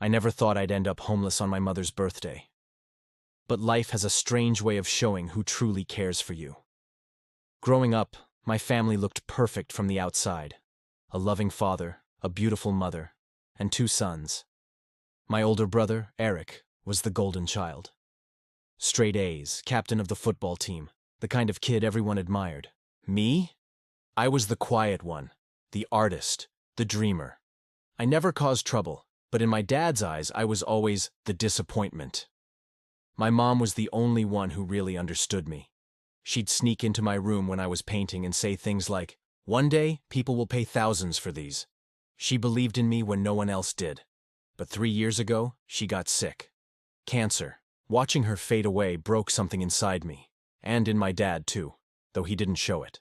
I never thought I'd end up homeless on my mother's birthday. But life has a strange way of showing who truly cares for you. Growing up, my family looked perfect from the outside. A loving father, a beautiful mother, and 2 sons. My older brother, Eric, was the golden child. Straight A's, captain of the football team, the kind of kid everyone admired. Me? I was the quiet one, the artist, the dreamer. I never caused trouble, but in my dad's eyes, I was always the disappointment. My mom was the only one who really understood me. She'd sneak into my room when I was painting and say things like, "One day, people will pay thousands for these." She believed in me when no one else did. But 3 years ago, she got sick. Cancer. Watching her fade away broke something inside me, and in my dad too, though he didn't show it.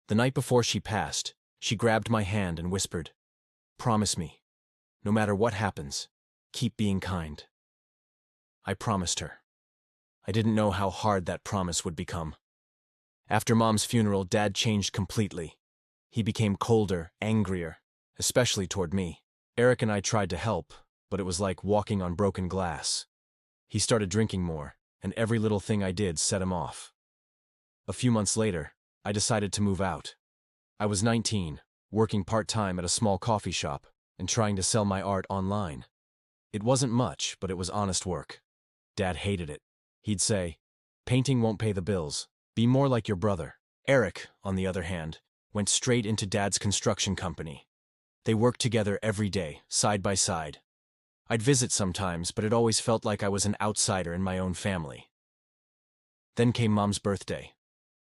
The night before she passed, she grabbed my hand and whispered, "Promise me, no matter what happens, keep being kind." I promised her. I didn't know how hard that promise would become. After Mom's funeral, Dad changed completely. He became colder, angrier, especially toward me. Eric and I tried to help, but it was like walking on broken glass. He started drinking more, and every little thing I did set him off. A few months later, I decided to move out. I was 19, working part-time at a small coffee shop, and trying to sell my art online. It wasn't much, but it was honest work. Dad hated it. He'd say, "Painting won't pay the bills. Be more like your brother." Eric, on the other hand, went straight into Dad's construction company. They worked together every day, side by side. I'd visit sometimes, but it always felt like I was an outsider in my own family. Then came Mom's birthday.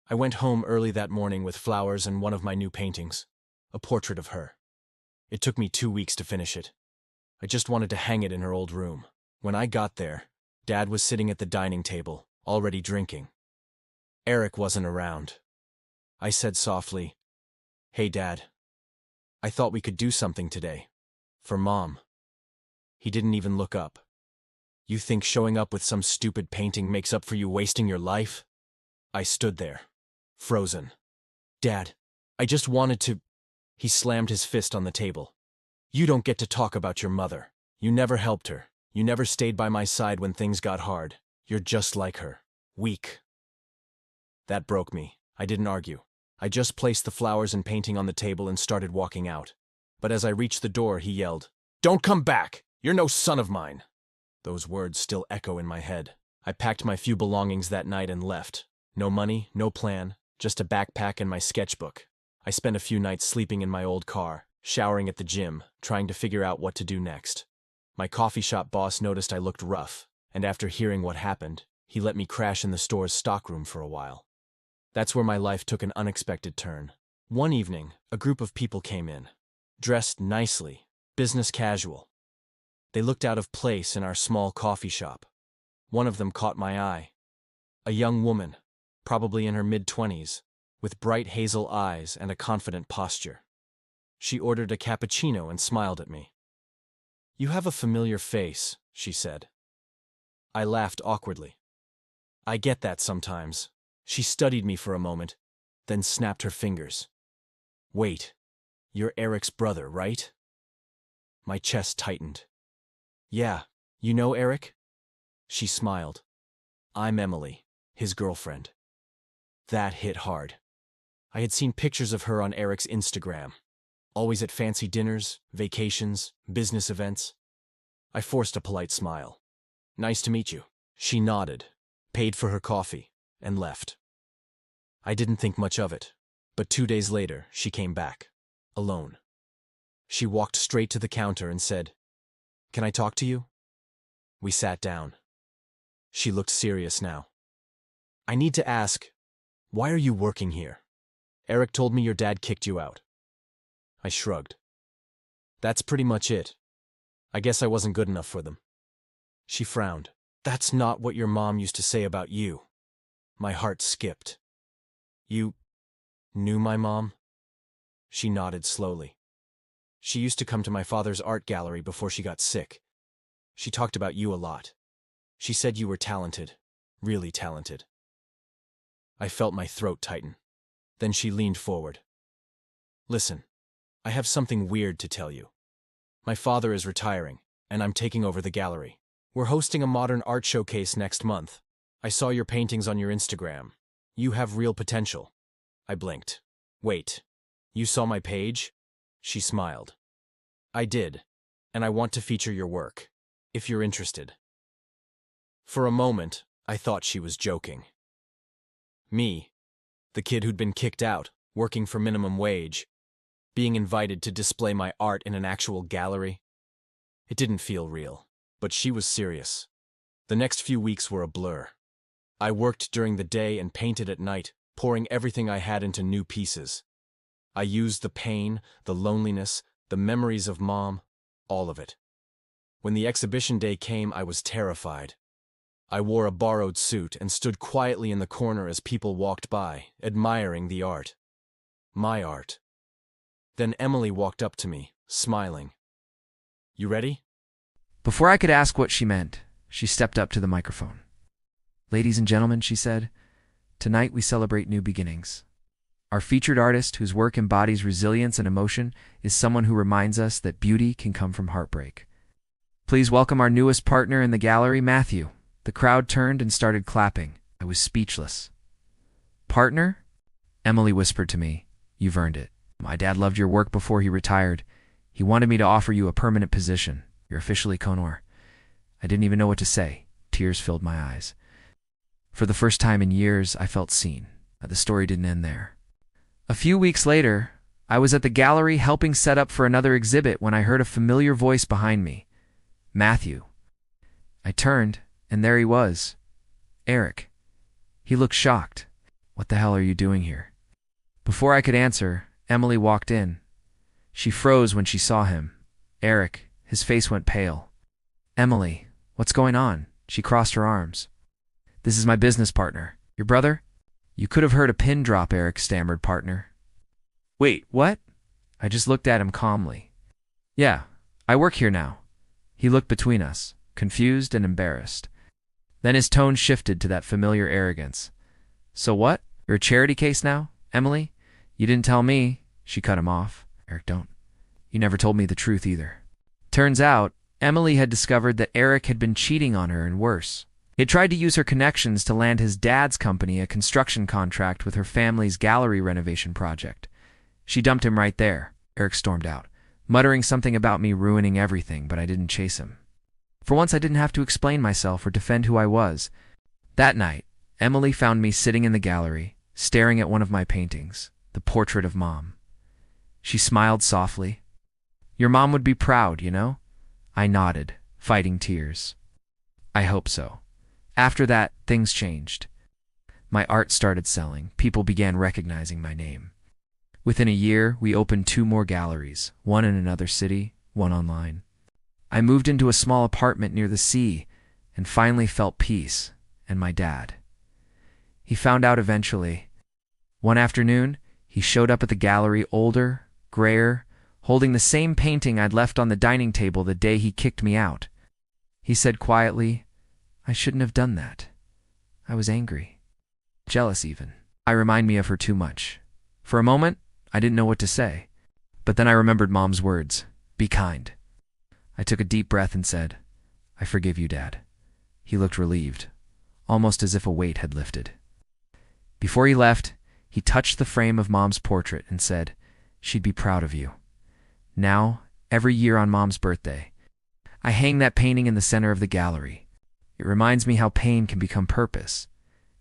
I went home early that morning with flowers and one of my new paintings, a portrait of her. It took me 2 weeks to finish it. I just wanted to hang it in her old room. When I got there, Dad was sitting at the dining table, already drinking. Eric wasn't around. I said softly, "Hey, Dad. I thought we could do something today. For Mom." He didn't even look up. "You think showing up with some stupid painting makes up for you wasting your life?" I stood there, frozen. "Dad, I just wanted to—" He slammed his fist on the table. "You don't get to talk about your mother. You never helped her. You never stayed by my side when things got hard. You're just like her. Weak." That broke me. I didn't argue. I just placed the flowers and painting on the table and started walking out. But as I reached the door, he yelled, "Don't come back! You're no son of mine!" Those words still echo in my head. I packed my few belongings that night and left. No money, no plan, just a backpack and my sketchbook. I spent a few nights sleeping in my old car, showering at the gym, trying to figure out what to do next. My coffee shop boss noticed I looked rough, and after hearing what happened, he let me crash in the store's stockroom for a while. That's where my life took an unexpected turn. One evening, a group of people came in, dressed nicely, business casual. They looked out of place in our small coffee shop. One of them caught my eye. A young woman, probably in her mid-20s, with bright hazel eyes and a confident posture. She ordered a cappuccino and smiled at me. "You have a familiar face," she said. I laughed awkwardly. "I get that sometimes." She studied me for a moment, then snapped her fingers. "Wait, you're Eric's brother, right?" My chest tightened. "Yeah, you know Eric?" She smiled. "I'm Emily, his girlfriend." That hit hard. I had seen pictures of her on Eric's Instagram, always at fancy dinners, vacations, business events. I forced a polite smile. "Nice to meet you." She nodded, paid for her coffee, and left. I didn't think much of it, but 2 days later, she came back, alone. She walked straight to the counter and said, "Can I talk to you?" We sat down. She looked serious now. "I need to ask, why are you working here? Eric told me your dad kicked you out." I shrugged. "That's pretty much it. I guess I wasn't good enough for them." She frowned. "That's not what your mom used to say about you." My heart skipped. "You knew my mom?" She nodded slowly. "She used to come to my father's art gallery before she got sick. She talked about you a lot. She said you were talented, really talented." I felt my throat tighten. Then she leaned forward. "Listen, I have something weird to tell you. My father is retiring, and I'm taking over the gallery. We're hosting a modern art showcase next month. I saw your paintings on your Instagram. You have real potential. I blinked. Wait, you saw my page? She smiled. I did, and I want to feature your work, if you're interested. For a moment, I thought she was joking. Me, the kid who'd been kicked out, working for minimum wage, being invited to display my art in an actual gallery. It didn't feel real, but she was serious. The next few weeks were a blur. I worked during the day and painted at night, pouring everything I had into new pieces. I used the pain, the loneliness, the memories of Mom, all of it. When the exhibition day came, I was terrified. I wore a borrowed suit and stood quietly in the corner as people walked by, admiring the art. My art. Then Emily walked up to me, smiling. You ready? Before I could ask what she meant, she stepped up to the microphone. Ladies and gentlemen, she said, tonight we celebrate new beginnings. Our featured artist, whose work embodies resilience and emotion, is someone who reminds us that beauty can come from heartbreak. Please welcome our newest partner in the gallery, Matthew. The crowd turned and started clapping. I was speechless. Partner? Emily whispered to me. You've earned it. My dad loved your work before he retired. He wanted me to offer you a permanent position. You're officially Conor. I didn't even know what to say. Tears filled my eyes. For the first time in years, I felt seen. The story didn't end there. A few weeks later, I was at the gallery helping set up for another exhibit when I heard a familiar voice behind me. Matthew. I turned, and there he was. Eric. He looked shocked. What the hell are you doing here? Before I could answer, Emily walked in. She froze when she saw him. Eric, his face went pale. Emily, what's going on? She crossed her arms. This is my business partner. Your brother? You could have heard a pin drop, Eric stammered, partner. Wait, what? I just looked at him calmly. Yeah, I work here now. He looked between us, confused and embarrassed. Then his tone shifted to that familiar arrogance. So what? You're a charity case now, Emily? You didn't tell me. She cut him off. Eric, don't. You never told me the truth either. Turns out, Emily had discovered that Eric had been cheating on her and worse. He had tried to use her connections to land his dad's company a construction contract with her family's gallery renovation project. She dumped him right there. Eric stormed out, muttering something about me ruining everything, but I didn't chase him. For once, I didn't have to explain myself or defend who I was. That night, Emily found me sitting in the gallery, staring at one of my paintings, the portrait of Mom. She smiled softly. Your mom would be proud, you know? I nodded, fighting tears. I hope so. After that, things changed. My art started selling. People began recognizing my name. Within a year, we opened 2 more galleries, one in another city, one online. I moved into a small apartment near the sea and finally felt peace, and my dad. He found out eventually. One afternoon, he showed up at the gallery older, grayer, holding the same painting I'd left on the dining table the day he kicked me out. He said quietly, I shouldn't have done that. I was angry. Jealous even. I remind me of her too much. For a moment, I didn't know what to say. But then I remembered Mom's words, be kind. I took a deep breath and said, I forgive you, Dad. He looked relieved, almost as if a weight had lifted. Before he left, he touched the frame of Mom's portrait and said, she'd be proud of you. Now, every year on Mom's birthday, I hang that painting in the center of the gallery. It reminds me how pain can become purpose,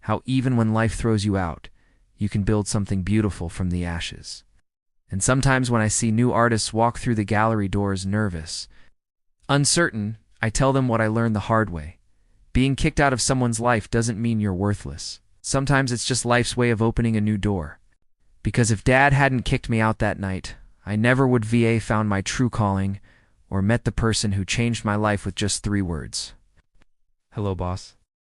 how even when life throws you out, you can build something beautiful from the ashes. And sometimes when I see new artists walk through the gallery doors nervous, uncertain, I tell them what I learned the hard way. Being kicked out of someone's life doesn't mean you're worthless. Sometimes it's just life's way of opening a new door. Because if Dad hadn't kicked me out that night, I never would VA found my true calling or met the person who changed my life with just 3 words. Hello, boss.